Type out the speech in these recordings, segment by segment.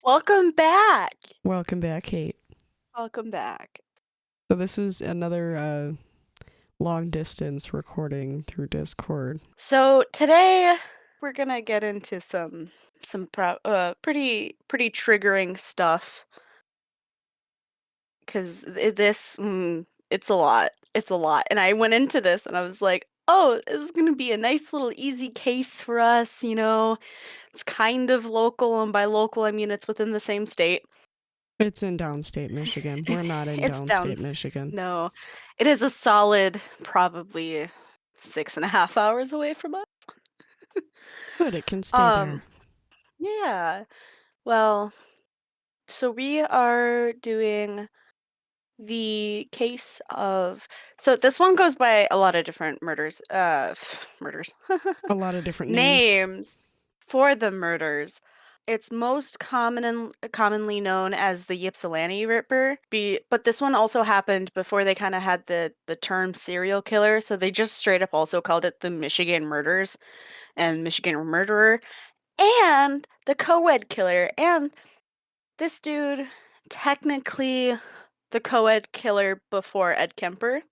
Welcome back. Welcome back, Kate. Welcome back. So this is another long distance recording through Discord. So today we're gonna get into some pretty triggering stuff because it's a lot. It's a lot. And I went into this and I was like, oh, this is gonna be a nice little easy case for us. It's kind of local, and by local I mean it's within the same state. It's in downstate Michigan. We're not in It's down. downstate Michigan. No, it is a solid probably 6.5 hours away from us. But it can stay Um, there. yeah. Well, so we are doing the case of so this one goes by a lot of different murders. A lot of different names. Names for the murders. It's most commonly known as the Ypsilanti Ripper, but this one also happened before they kind of had the term serial killer, so they just straight up also called it the Michigan Murders and Michigan Murderer and the co-ed killer. And this dude, technically the co-ed killer before Ed Kemper,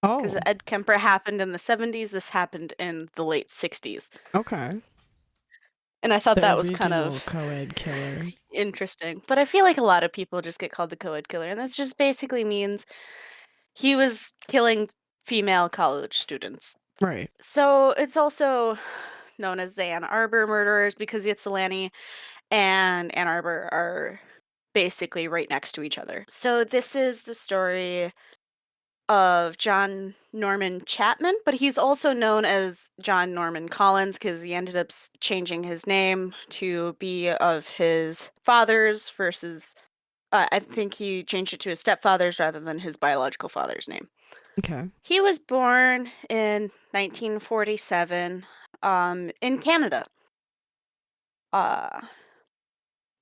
because Oh, Ed Kemper happened in the 70s. This happened in the late 60s. okay. And I thought The that was kind original of co-ed killer. interesting. But I feel like a lot of people just get called the co-ed killer, and that just basically means he was killing female college students. Right. So it's also known as the Ann Arbor murderers because Ypsilanti and Ann Arbor are basically right next to each other. So this is the story of John Norman Chapman, but he's also known as John Norman Collins because he ended up changing his name to be of his father's versus I think he changed it to his stepfather's rather than his biological father's name. Okay. He was born in 1947 in Canada. Uh,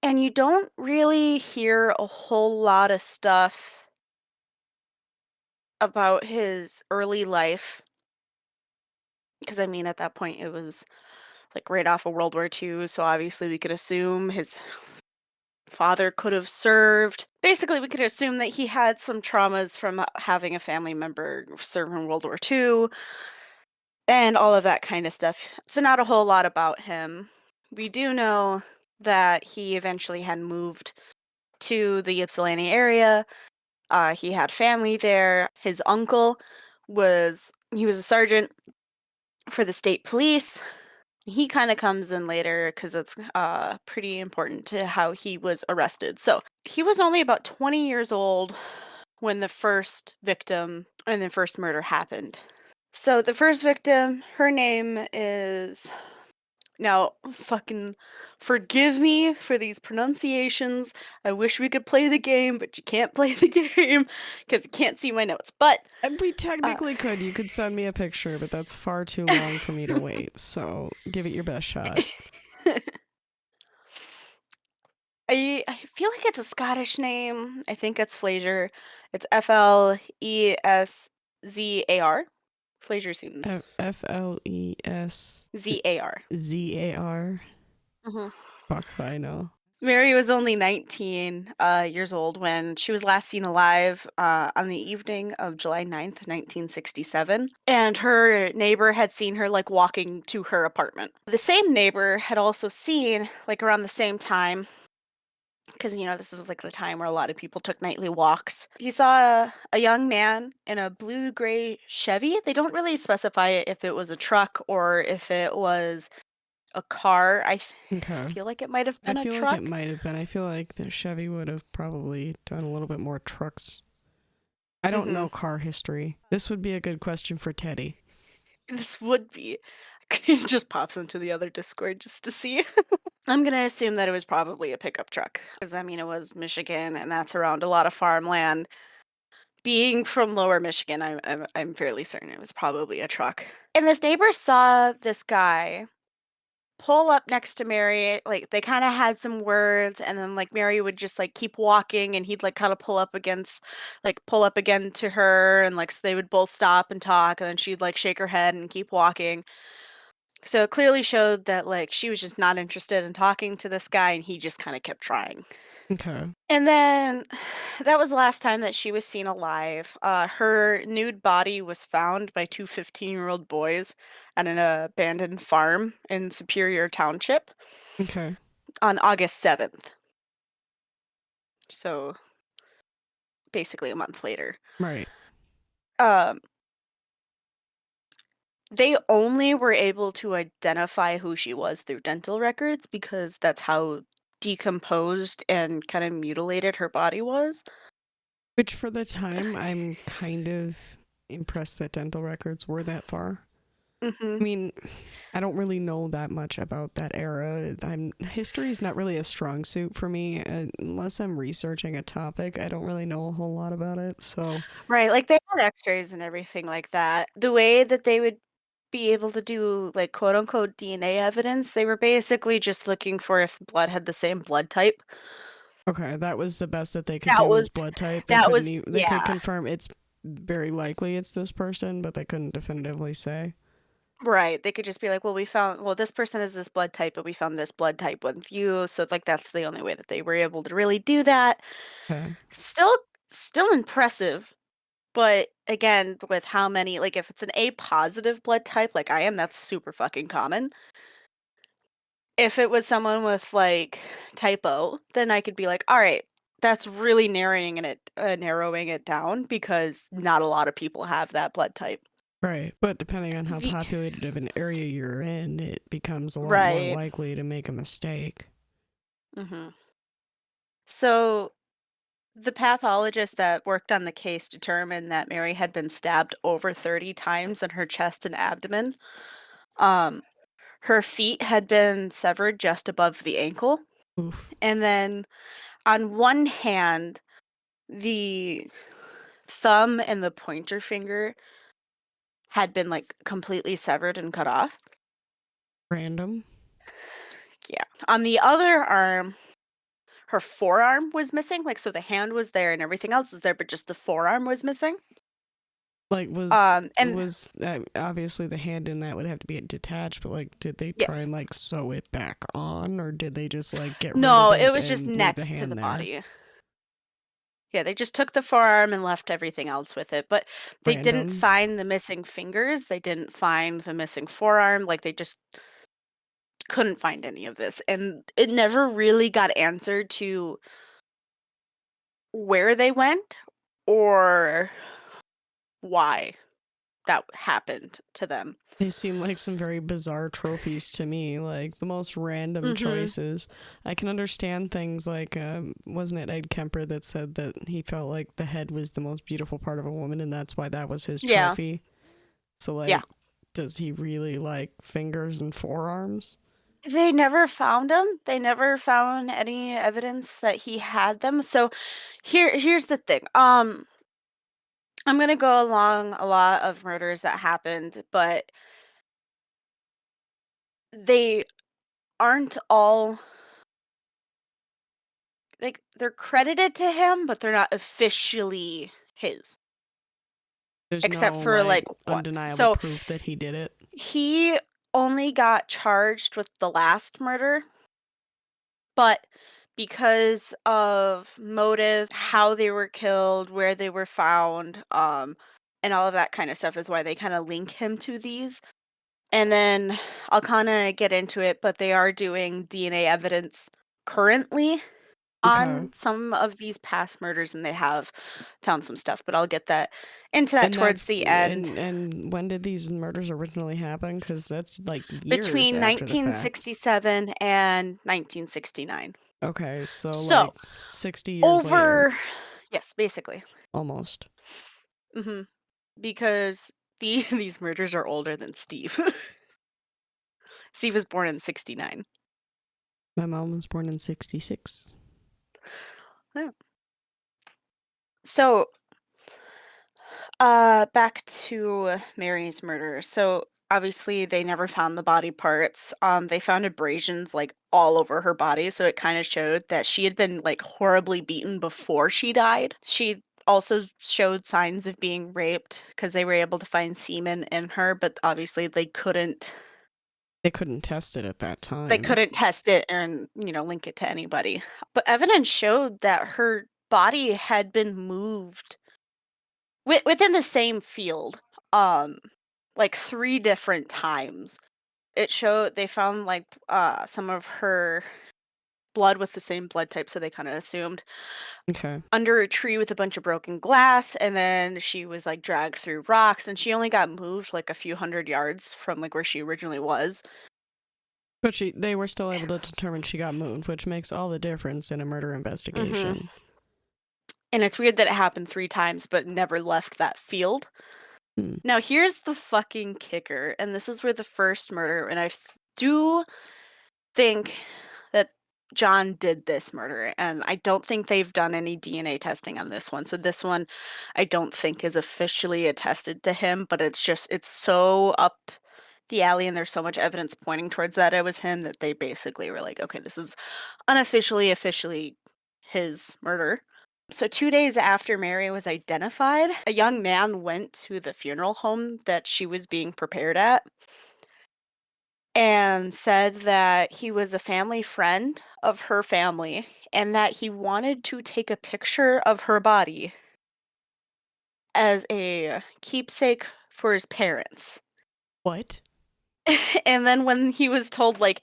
and you don't really hear a whole lot of stuff about his early life because I mean at that point it was like right off of World War II, so obviously we could assume his father could have served. Basically, we could assume that he had some traumas from having a family member serve in World War II and all of that kind of stuff. So not a whole lot about him. We do know that he eventually had moved to the Ypsilanti area. He had family there. His uncle he was a sergeant for the state police. He kind of comes in later because it's pretty important to how he was arrested. So he was only about 20 years old when the first victim and the first murder happened. So the first victim, her name is now, fucking forgive me for these pronunciations. I wish we could play the game, but you can't play the game because you can't see my notes. But We uh, technically could. You could send me a picture, but that's far too long for me to wait. So give it your best shot. I feel like it's a Scottish name. I think it's Flazar. It's Flezar. Flazar seems Flezar. Zar. hmm Fuck if I know. Mary was only 19 years old when she was last seen alive on the evening of July 9th, 1967. And her neighbor had seen her like walking to her apartment. The same neighbor had also seen, like around the same time, because this was like the time where a lot of people took nightly walks. He saw a young man in a blue gray Chevy. They don't really specify if it was a truck or if it was a car. Okay. Feel like it might have I been a feel like it truck. might have been. I feel like the Chevy would have probably done a little bit more trucks. I don't hmm know car history. This would be a good question for Teddy. This would be. He just pops into the other Discord just to see. I'm gonna assume that it was probably a pickup truck, because I mean it was Michigan, and that's around a lot of farmland. Being from Lower Michigan, I'm fairly certain it was probably a truck. And this neighbor saw this guy pull up next to Mary. Like they kind of had some words, and then like Mary would just like keep walking, and he'd like kind of pull up again to her, and like so they would both stop and talk, and then she'd like shake her head and keep walking. So it clearly showed that, like, she was just not interested in talking to this guy, and he just kinda kept trying. Okay. And then that was the last time that she was seen alive. Her nude body was found by 2 15-year-old boys at an abandoned farm in Superior Township Okay. on August 7th. So basically a month later. Right. Um, they only were able to identify who she was through dental records because that's how decomposed and kind of mutilated her body was. Which for the time, I'm kind of impressed that dental records were that far. Hmm. I mean, I don't really know that much about that era. History is not really a strong suit for me unless I'm researching a topic. I don't really know a whole lot about it. So, Right, like, they had X-rays and everything like that. The way that they would be able to do, like, quote, unquote, "DNA evidence," they were basically just looking for if blood had the same blood type. okay, that was the best that they could That do is was blood type. They that couldn't was they could yeah, confirm it's very likely it's this person, but they couldn't definitively say. right, they could just be like, "Well, we found this person is this blood type, but we found this blood type with you," so, like, that's the only way that they were able to really do that. Okay. Still still impressive, but again, with how many like, if it's an A positive blood type like I am, that's super fucking common. If it was someone with, like, type O, then I could be like, "Alright, that's really narrowing it down because not a lot of people have that blood type." Right. But depending on how The populated of an area you're in, it becomes a lot more Right. likely to make a mistake. Mhm. So, the pathologist that worked on the case determined that Mary had been stabbed over 30 times in her chest and abdomen. Um, her feet had been severed just above the ankle, Oof. and then on one hand, the thumb and the pointer finger had been, like, completely severed and cut off. Random. Yeah. On the other arm, her forearm was missing, like, so the hand was there and everything else was there, but just the forearm was missing. Like And was obviously the hand in that would have to be detached, but like did they try yes. and like sew it back on or did they just like get rid No, of it it was just and leave the next to hand the there? body. Yeah, they just took the forearm and left everything else with it, but they didn't Random. find the missing fingers, they didn't find the missing forearm, like, they just couldn't find any of this, and it never really got answered to where they went or why that happened to them. They seem like some very bizarre trophies to me, like the most random Mhm. choices. I can understand things like, wasn't it Ed Kemper that said that he felt like the head was the most beautiful part of a woman and that's why that was his Yeah. trophy? So, Yeah. like, does he really like fingers and forearms? They never found him. They never found any evidence that he had them. So here's the thing. I'm gonna go along a lot of murders that happened, but they aren't all like they're credited to him, but they're not officially his, There's except no for like like one. undeniable So proof that he did it. he only got charged with the last murder, but because of motive, how they were killed, where they were found, and all of that kind of stuff is why they kind of link him to these. And then I'll kind of get into it, but they are doing DNA evidence currently Okay. on some of these past murders, and they have found some stuff, but I'll get that into that And towards that's the end. and when did these murders originally happen? Because that's like years Between after the fact. 1967 and 1969. Okay, so So, like 60 years later, over yes, basically. almost. Mhm. Because these murders are older than Steve. Steve was born in '69. My mom was born in 66. Yeah. So, back to Mary's murder. So, obviously, they never found the body parts. They found abrasions, like, all over her body, so it kinda showed that she had been, like, horribly beaten before she died. She also showed signs of being raped because they were able to find semen in her, but obviously they couldn't They couldn't test it at that They time. couldn't test it and, link it to anybody. But evidence showed that her body had been moved within the same field, um, like 3 different times. They found, like, some of her blood with the same blood type, so they kinda assumed, Okay. under a tree with a bunch of broken glass, and then she was, like, dragged through rocks, and she only got moved, like, a few hundred yards from, like, where she originally was. But they were still able to determine she got moved, which makes all the difference in a murder Mhm. investigation. And it's weird that it happened 3 times but never left that field. Hmm. Now here's the fucking kicker, and this is where the first murder, and do think that John did this murder, and I don't think they've done any DNA testing on this one. So this one I don't think is officially attested to him, but it's so up the alley and there's so much evidence pointing towards that it was him that they basically were like, okay, this is unofficially officially his murder. So 2 days after Mary was identified, a young man went to the funeral home that she was being prepared at and said that he was a family friend of her family and that he wanted to take a picture of her body as a keepsake for his parents. What? And then when he was told, like,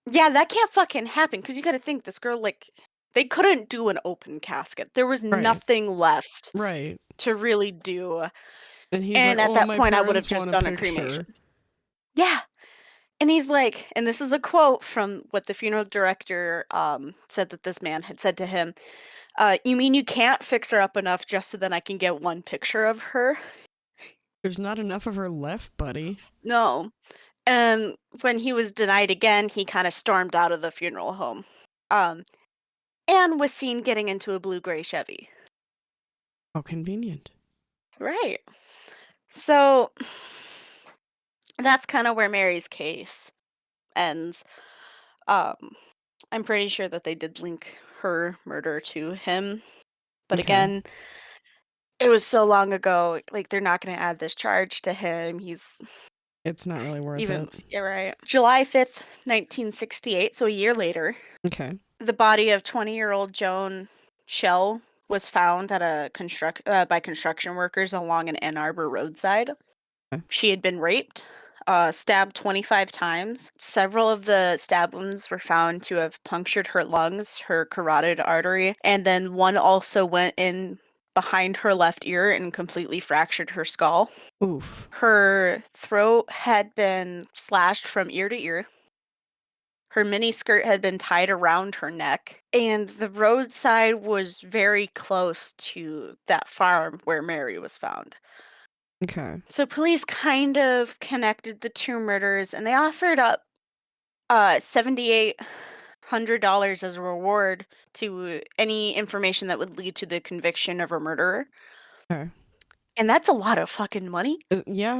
yeah, that can't fucking happen, because you gotta think this girl, like, they couldn't do an open casket. There was Right. nothing left Right. to really do. And he's like, And at oh, that my point, I would have parents just want a done a cremation. picture. Yeah. And he's like, and this is a quote from what the funeral director said that this man had said to him. You mean you can't fix her up enough just so then I can get one picture of her? There's not enough of her left, buddy. No. And when he was denied again, he kind of stormed out of the funeral home. Um, and was seen getting into a blue-gray Chevy. How convenient. Right. So that's kind of where Mary's case ends. Um, I'm pretty sure that they did link her murder to him. But Okay. again, it was so long ago, like, they're not gonna add this charge to him. He's It's not really worth even it. yeah, right. July 5th, 1968, so a year later, Okay. the body of 20-year-old Joan Shell was found at a by construction workers along an Ann Arbor roadside. Okay. She had been raped, stabbed 25 times. Several of the stab wounds were found to have punctured her lungs, her carotid artery, and then one also went in behind her left ear and completely fractured her skull. Oof. Her throat had been slashed from ear to ear. Her mini skirt had been tied around her neck, and the roadside was very close to that farm where Mary was found. Okay. So police kind of connected the 2 murders, and they offered up $7,800 as a reward to any information that would lead to the conviction of a murderer. Okay. And that's a lot of fucking money. Yeah.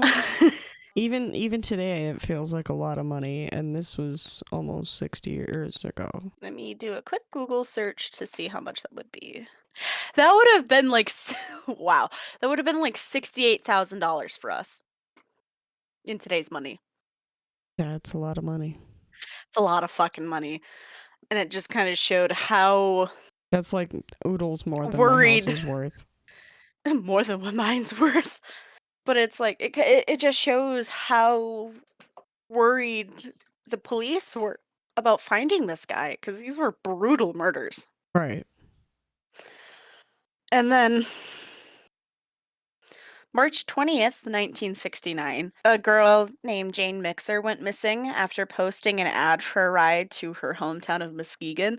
Even today, it feels like a lot of money, and this was almost 60 years ago. Let me do a quick Google search to see how much that would be. That would have been like wow. That would have been like $68,000 for us in today's money. That's a lot of money. It's a lot of fucking money. And it just kind of showed how That's like oodles more than my worried house is worth. more than what mine's worth. But it's like it just shows how worried the police were about finding this guy, because these were brutal murders. Right. And then March 20th, 1969, a girl named Jane Mixer went missing after posting an ad for a ride to her hometown of Muskegon.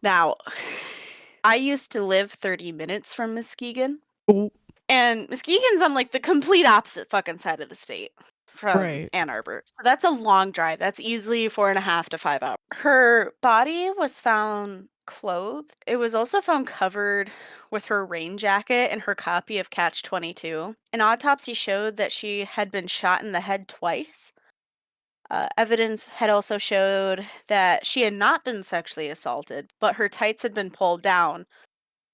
Now, I used to live 30 minutes from Muskegon, Oh, and Muskegon's on like the complete opposite fucking side of the state from right. Ann Arbor. So that's a long drive. That's easily 4.5 to 5 hours. Her body was found clothed. It was also found covered with her rain jacket and her copy of Catch 22. An autopsy showed that she had been shot in the head twice. Evidence had also showed that she had not been sexually assaulted, but her tights had been pulled down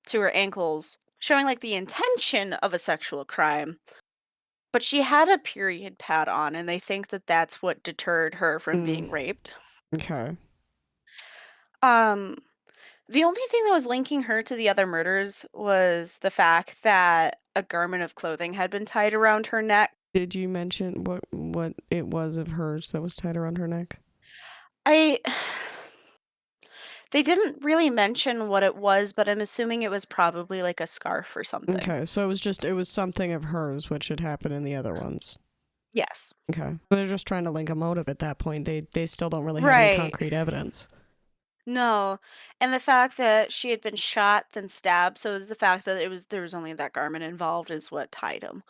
to her ankles, showing like the intention of a sexual crime, but she had a period pad on, and they think that that's what deterred her from Mm, being raped. okay. Um, the only thing that was linking her to the other murders was the fact that a garment of clothing had been tied around her neck. Did you mention what it was of hers that was tied around her neck? I They didn't really mention what it was, but I'm assuming it was probably like a scarf or something. Okay, so it was something of hers which had happened in the other ones. Yes. Okay. They're just trying to link a motive at that point. They still don't really have any Right. concrete evidence. No. And the fact that she had been shot then stabbed, so it was the fact that there was only that garment involved is what tied him.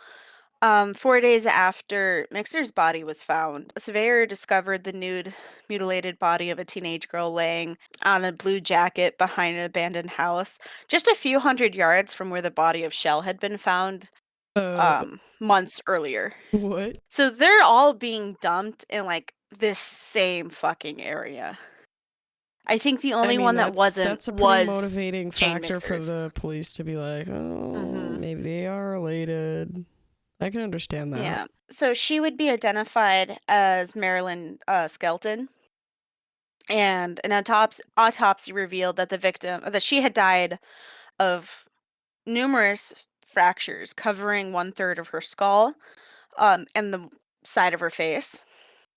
4 days after Mixer's body was found, a surveyor discovered the nude, mutilated body of a teenage girl laying on a blue jacket behind an abandoned house, just a few hundred yards from where the body of Shell had been found Uh, months earlier. what? So they're all being dumped in like this same fucking area. I think the I only mean, one that wasn't that's a pretty was motivating Jane factor for Mixers. the police to be like, oh, Mhm. maybe they are related. I can understand that. Yeah. So she would be identified as Marilyn Skelton, and an autopsy revealed that the victim that she had died of numerous fractures covering 1/3 of her skull, and the side of her face.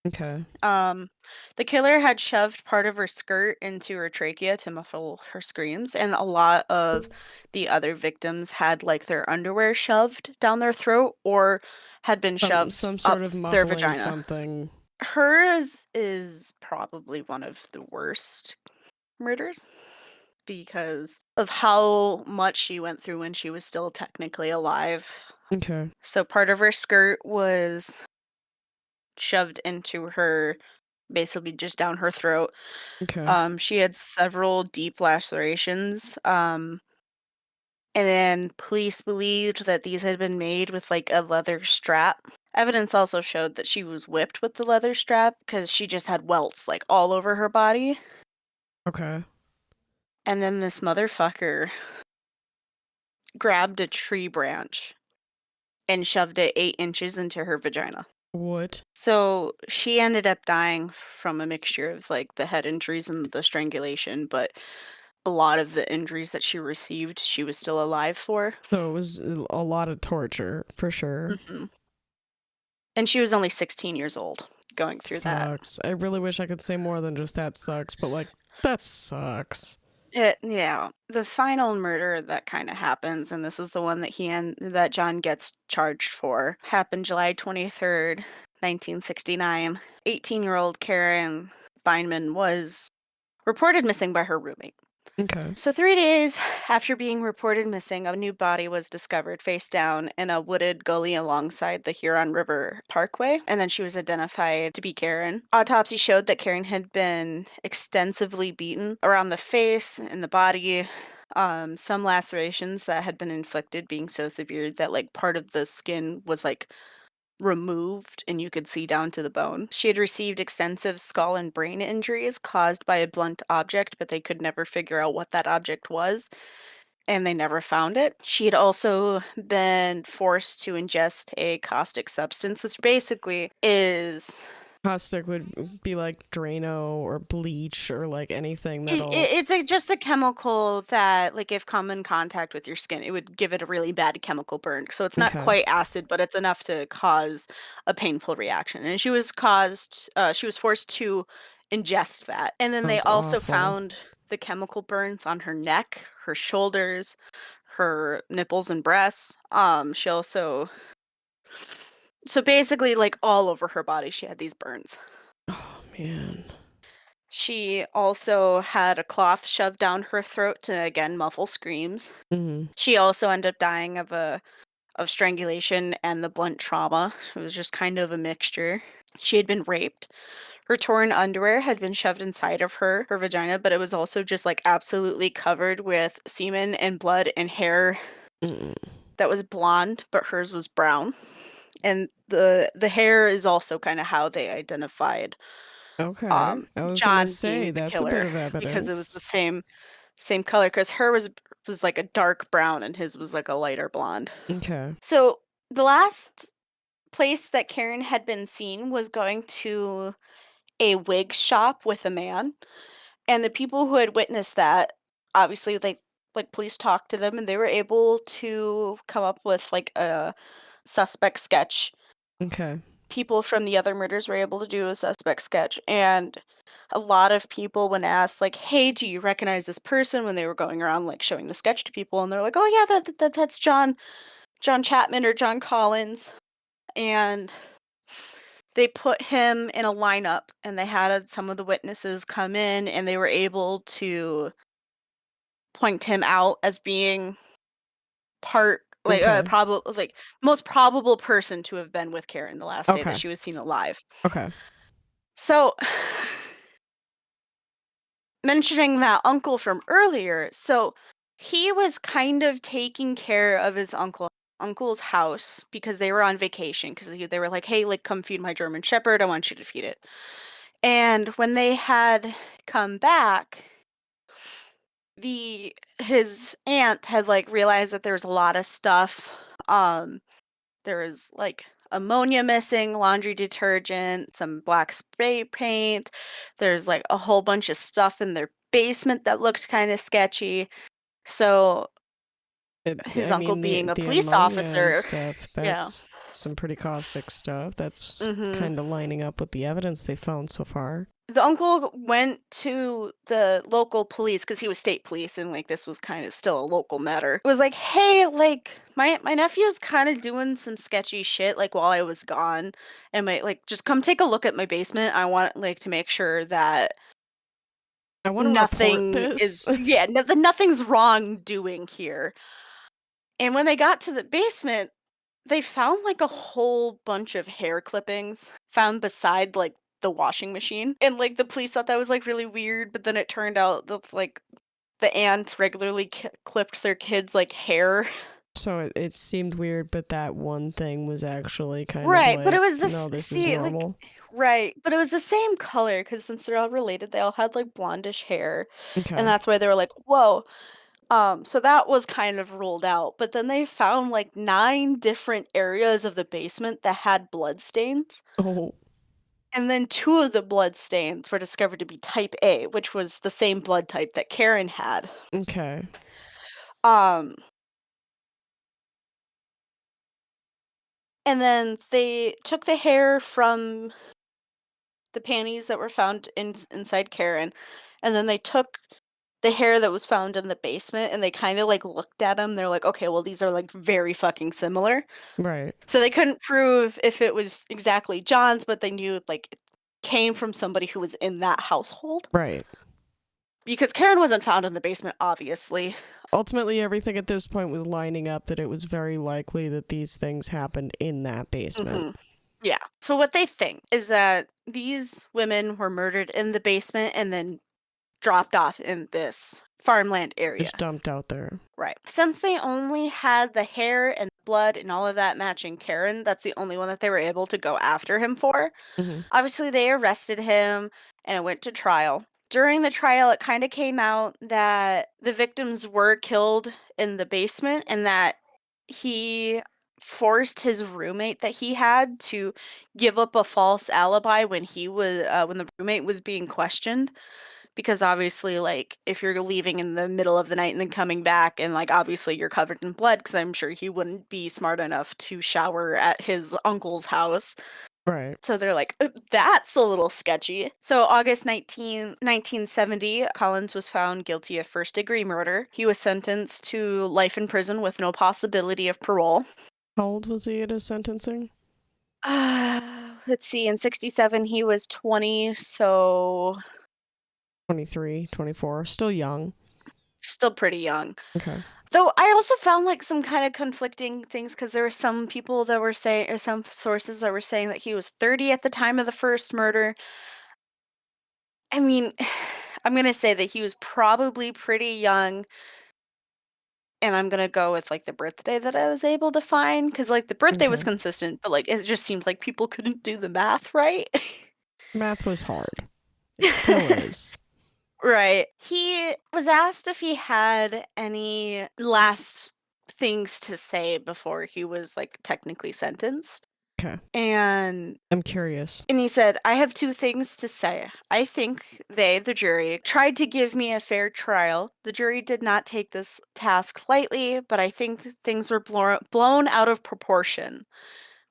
Okay. Um, the killer had shoved part of her skirt into her trachea to muffle her screams, and a lot of the other victims had like their underwear shoved down their throat or had been shoved Some sort up of their muffling vagina. something. Hers is probably one of the worst murders because of how much she went through when she was still technically alive. Okay. So part of her skirt was shoved into her, basically just down her throat. Okay. She had several deep lacerations, and then police believed that these had been made with like a leather strap. Evidence also showed that she was whipped with the leather strap because she just had welts like all over her body. Okay. And then this motherfucker grabbed a tree branch and shoved it 8 inches into her vagina. What? So she ended up dying from a mixture of like the head injuries and the strangulation, but a lot of the injuries that she received, she was still alive for. So it was a lot of torture, for sure. Hmm. And she was only 16 years old going through that. Sucks. I really wish I could say more than just that sucks, but like, that sucks. Yeah. The final murder that kind of happens, and this is the one that that John gets charged for, happened July 23rd, 1969. 18-year-old Karen Beinman was reported missing by her roommate. Okay. So 3 days after being reported missing, a new body was discovered face down in a wooded gully alongside the Huron River Parkway, and then she was identified to be Karen. Autopsy showed that Karen had been extensively beaten around the face and the body. Some lacerations that had been inflicted being so severe that like part of the skin was like removed and you could see down to the bone. She had received extensive skull and brain injuries caused by a blunt object, but they could never figure out what that object was, and they never found it. She had also been forced to ingest a caustic substance, which basically is Caustic would be like Drano or bleach or like anything that'll. it's just a chemical that, like, if come in contact with your skin, it would give it a really bad chemical burn. So it's not Okay. quite acid, but it's enough to cause a painful reaction. And she was forced to ingest that. And then they Sounds also awful. found the chemical burns on her neck, her shoulders, her nipples and breasts. She also, so basically, like all over her body, she had these burns. Oh, man. She also had a cloth shoved down her throat to again muffle screams. Hmm. She also ended up dying of strangulation and the blunt trauma. It was just kind of a mixture. She had been raped. Her torn underwear had been shoved inside of her vagina, but it was also just like absolutely covered with semen and blood and hair Mm. that was blonde, but hers was brown. And the hair is also kind of how they identified Okay. I was gonna John say, being the that's a bit killer of because it was the evidence. same color. Because her was like a dark brown and his was like a lighter blonde. Okay. So the last place that Karen had been seen was going to a wig shop with a man, and the people who had witnessed that, obviously, like, police talked to them, and they were able to come up with, like, a suspect sketch. Okay. People from the other murders were able to do a suspect sketch, and a lot of people, when asked, like, "Hey, do you recognize this person?" when they were going around, like, showing the sketch to people, and they're like, "Oh, yeah, that's John Chapman or John Collins," and they put him in a lineup, and they had some of the witnesses come in, and they were able to point him out as being part like, Okay. like, most probable person to have been with Karen the last day that Okay. she was seen alive. Okay. So, mentioning that uncle from earlier, so he was kind of taking care of his uncle's house because they were on vacation because they were like, "Hey, like, come feed my German Shepherd. I want you to feed it." And when they had come back, the his aunt had, like, realized that there was a lot of stuff. There was, like, ammonia missing, laundry detergent, some black spray paint. There's, like, a whole bunch of stuff in their basement that looked kinda sketchy. So, his I uncle mean, being a the police ammonia and officer. stuff, Yeah. that's some pretty caustic stuff. That's Mhm. kind of lining up with the evidence they found so far. The uncle went to the local police because he was state police and, like, this was kind of still a local matter. It was like, "Hey, like, my nephew's kinda doing some sketchy shit, like, while I was gone, and just come take a look at my basement. I want, like, to make sure that I want to report this. nothing's wrongdoing here." And when they got to the basement, they found, like, a whole bunch of hair clippings found beside, like, the washing machine, and, like, the police thought that was, like, really weird, but then it turned out that, like, the aunt regularly clipped their kids', like, hair. So it seemed weird, but that one thing was actually kind of Right, but it like, was no, this this is see, like normal. right, but it was the same color because since they're all related, they all had, like, blondish hair, and Okay. that's why they were like, "Whoa." So that was kind of ruled out, but then they found, like, 9 different areas of the basement that had blood stains. Oh, And then 2 of the blood stains were discovered to be type A, which was the same blood type that Karen had. okay. Um, and then they took the hair from the panties that were found inside Karen, and then they took the hair that was found in the basement, and they kinda, like, looked at them. They're like, "Okay, well, these are, like, very fucking similar." Right. So they couldn't prove if it was exactly John's, but they knew, like, it came from somebody who was in that household. Right. Because Karen wasn't found in the basement, obviously. Ultimately, everything at this point was lining up that it was very likely that these things happened in that basement. Mhm. Yeah. So what they think is that these women were murdered in the basement and then dropped off in this farmland area. Just dumped out there. Right. Since they only had the hair and blood and all of that matching Karen, that's the only one that they were able to go after him for. Hmm. Obviously, they arrested him and it went to trial. During the trial, it kind of came out that the victims were killed in the basement and that he forced his roommate that he had to give up a false alibi when the roommate was being questioned, because obviously, like, if you're leaving in the middle of the night and then coming back and, like, obviously you're covered in blood, because I'm sure he wouldn't be smart enough to shower at his uncle's house. Right. So they're like, That's a little sketchy." So August 1970, Collins was found guilty of first-degree murder. He was sentenced to life in prison with no possibility of parole. How old was he at his sentencing? Let's see, in 67, he was 20, so 23, 24. Still young. still pretty young. Okay. Though I also found, like, some kinda conflicting things because there were some people that were saying or some sources that were saying that he was 30 at the time of the first murder. I mean, I'm gonna say that he was probably pretty young, and I'm gonna go with, like, the birthday that I was able to find because, like, the birthday was Okay. consistent, but, like, it just seemed like people couldn't do the math right. Math was hard. It still is. Right. He was asked if he had any last things to say before he was, like, technically sentenced. Okay. And I'm curious. he said, I have two things to say. I think they, the jury, tried to give me a fair trial. The jury did not take this task lightly, but I think things were blown out of proportion.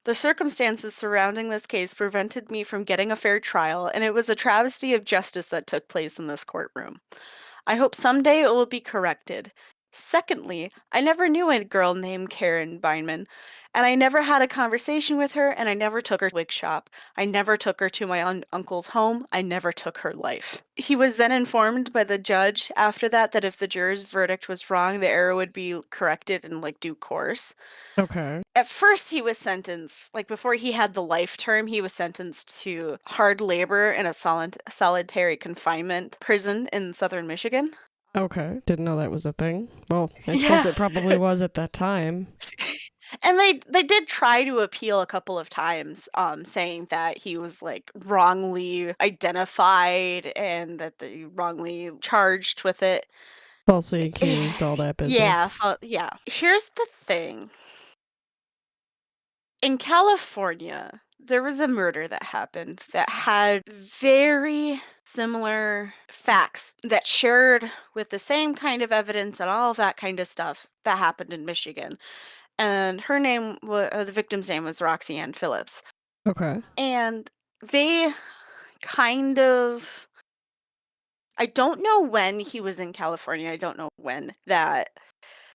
The circumstances surrounding this case prevented me from getting a fair trial, and it was a travesty of justice that took place in this courtroom. I hope someday it will be corrected. Secondly, I never knew a girl named Karen Beinman, and I never had a conversation with her, and I never took her to a wig shop. I never took her to my uncle's home. I never took her life. He was then informed by the judge after that if the juror's verdict was wrong, the error would be corrected in due course. Okay. At first, he was sentenced, before he had the life term, he was sentenced to hard labor in a solitary confinement prison in southern Michigan. Okay. Didn't know that was a thing. Well, I suppose Yeah. it probably was at that time. And they did try to appeal a couple of times, saying that he was wrongly identified and that they wrongly charged with it. Falsely accused, all that business. Yeah. Here's the thing. In California, there was a murder that happened that had very similar facts that shared with the same kind of evidence and all of that kind of stuff that happened in Michigan. And her name was the victim's name was Roxy Ann Phillips. Okay. And they kind of I don't know when he was in California. I don't know when that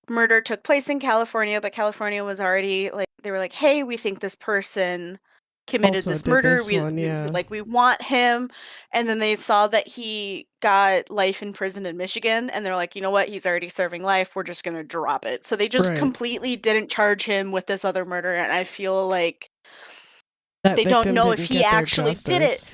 murder took place in California, but California was already they were like, "Hey, we think this person committed Also this did murder. this one, yeah. We want him." And then they saw that he got life in prison in Michigan, and they're like, "You know what? He's already serving life. We're just going to drop it." So they just Right. completely didn't charge him with this other murder, and I feel like That they don't victim know if didn't he get their actually did it. justice.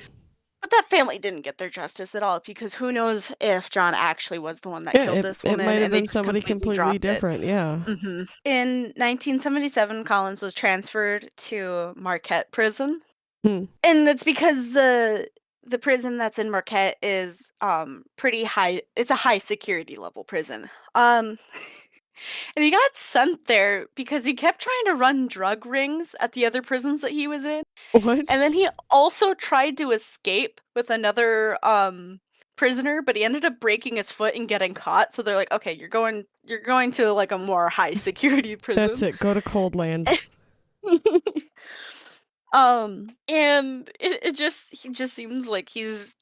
But that family didn't get their justice at all because who knows if John actually was the one that Yeah, killed this it woman might have and they been just somebody completely completely dropped it. different, yeah. In 1977, Collins was transferred to Marquette Prison, Hmm. and that's because the prison that's in Marquette is pretty high. It's a high security level prison. And he got sent there because he kept trying to run drug rings at the other prisons that he was in. And What? then he also tried to escape with another prisoner, but he ended up breaking his foot and getting caught. So they're like, "Okay, you're going to a more high security That's prison." it. Go to Cold Land. And it just he just seems like he's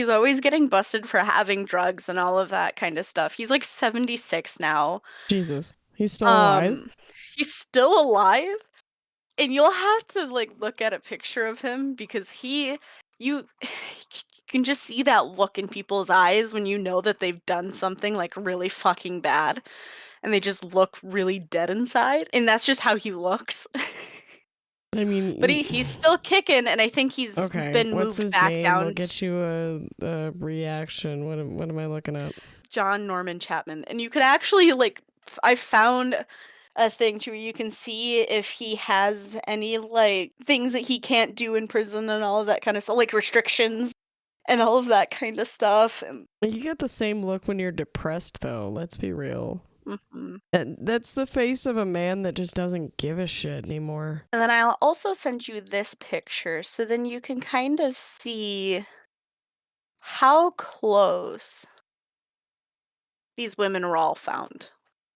always getting busted for having drugs and all of that kind of stuff. He's 76 now. Jesus. He's still alive? Um he's still alive. And you'll have to look at a picture of him because you can just see that look in people's eyes when you know that they've done something really fucking bad and they just look really dead inside, and that's just how he looks. I But mean, he's still kicking, and I think he's okay. been What's moved his back name? We'll down get you a reaction. What am I looking at? John Norman Chapman. And you could actually I found a thing to where you can see if he has any things that he can't do in prison and all of that kind of stuff, restrictions and all of that kind of stuff. And You get the same look when you're depressed, though. Let's be real. mhm. That's the face of a man that just doesn't give a shit anymore. And then I'll also send you this picture so then you can kind of see how close these women were all found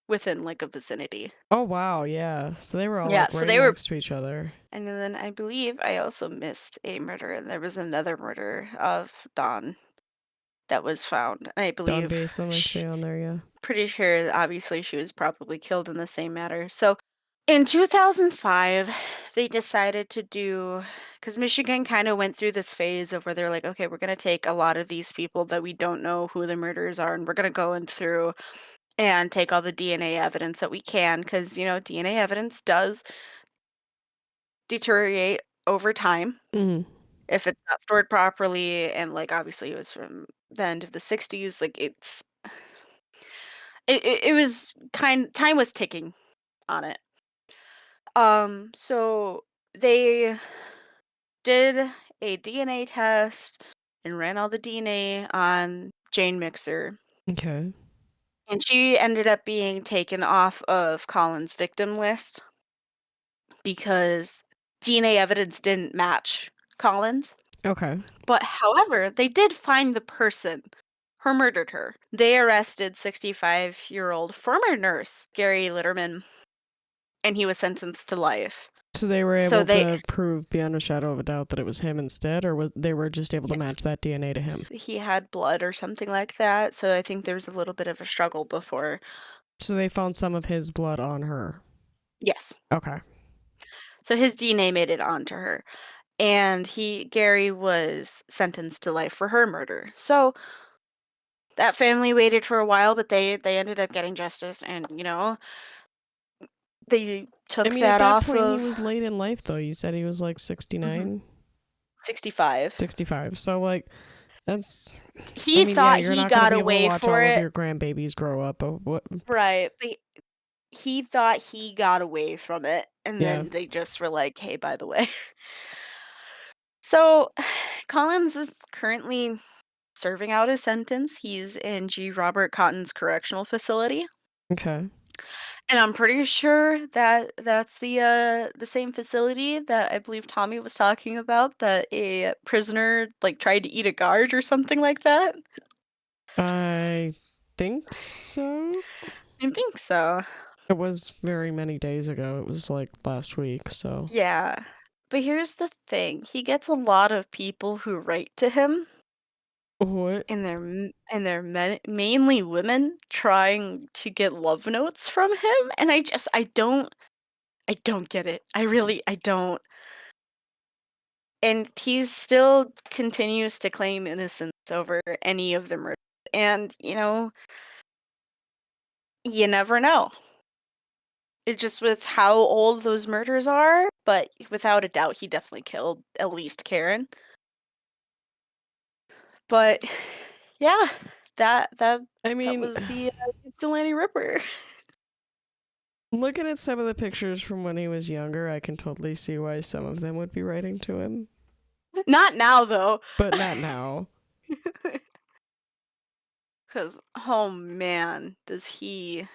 within a vicinity. Oh, wow, yeah. So they were all Yeah, so right they were. next to each other. And then I believe I also missed a murder, and there was another murder of Dawn that was found. And I Don believe, Basin, I see on there, yeah. pretty sure, obviously, she was probably killed in the same manner. So in 2005, they decided to because Michigan kind of went through this phase of where they're like, okay, we're going to take a lot of these people that we don't know who the murderers are, and we're going to go in through and take all the DNA evidence that we can, because, DNA evidence does deteriorate over time Mm. if it's not stored properly, and obviously it was from the end of the 60s, it was time was ticking on it. So they did a DNA test and ran all the DNA on Jane Mixer, Okay. and she ended up being taken off of Colin's victim list because DNA evidence didn't match Collins. Okay. But however, they did find the person who murdered her. They arrested 65-year-old former nurse Gary Litterman, and he was sentenced to life. So they were So able they, to prove beyond a shadow of a doubt that it was him instead, or they were just able to yes, match that DNA to him? he had blood or something like that. So I think there was a little bit of a struggle before. So they found some of his blood on her. Yes. Okay. So his DNA made it onto her. And Gary was sentenced to life for her murder. So that family waited for a while, but they ended up getting justice, and they I took mean, at that that off point, he of was late in life, though. You said he was like Mhm. 69, 65. 65. So, like, that's. I He mean, yeah, thought you're he not going to got be able to away watch for all of it. your grandbabies grow up. But what? Right, but he thought he got away from it, and Yeah. then they just were like, "Hey, by the way." So, Collins is currently serving out his sentence. He's in G. Robert Cotton's correctional facility. Okay. And I'm pretty sure that that's the same facility that I believe Tommy was talking about, that a prisoner, like, tried to eat a guard or something like that. I think so. I think so. It was very many days ago. It was like last week, so. Yeah. But here's the thing, he gets a lot of people who write to him, What? and they're mainly women trying to get love notes from him, and I don't get it. I don't. And he still continues to claim innocence over any of the murders. And, you never know. It just with how old those murders are, but without a doubt, he definitely killed at least Karen. But yeah, that I that mean, was the Ypsilanti Ripper. looking at some of the pictures from when he was younger, I can totally see why some of them would be writing to him. Not now though, But not now. because oh man, does he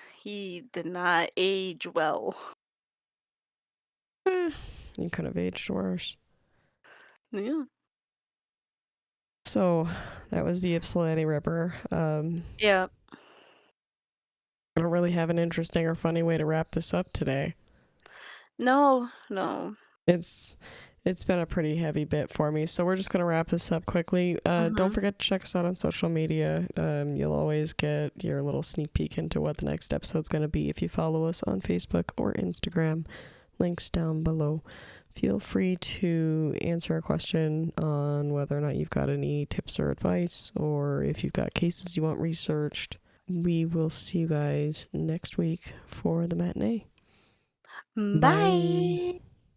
did not age well. Eh, you could have aged worse. Yeah. So, that was the Ypsilanti Ripper. Yeah. I don't really have an interesting or funny way to wrap this up today. No, no. It's been a pretty heavy bit for me, so we're just gonna wrap this up quickly. Don't Mhm. forget to check us out on social media. You'll always get your little sneak peek into what the next episode's gonna be if you follow us on Facebook or Instagram. Links down below. Feel free to answer a question on whether or not you've got any tips or advice, or if you've got cases you want researched. We will see you guys next week for the matinee. Bye. Bye.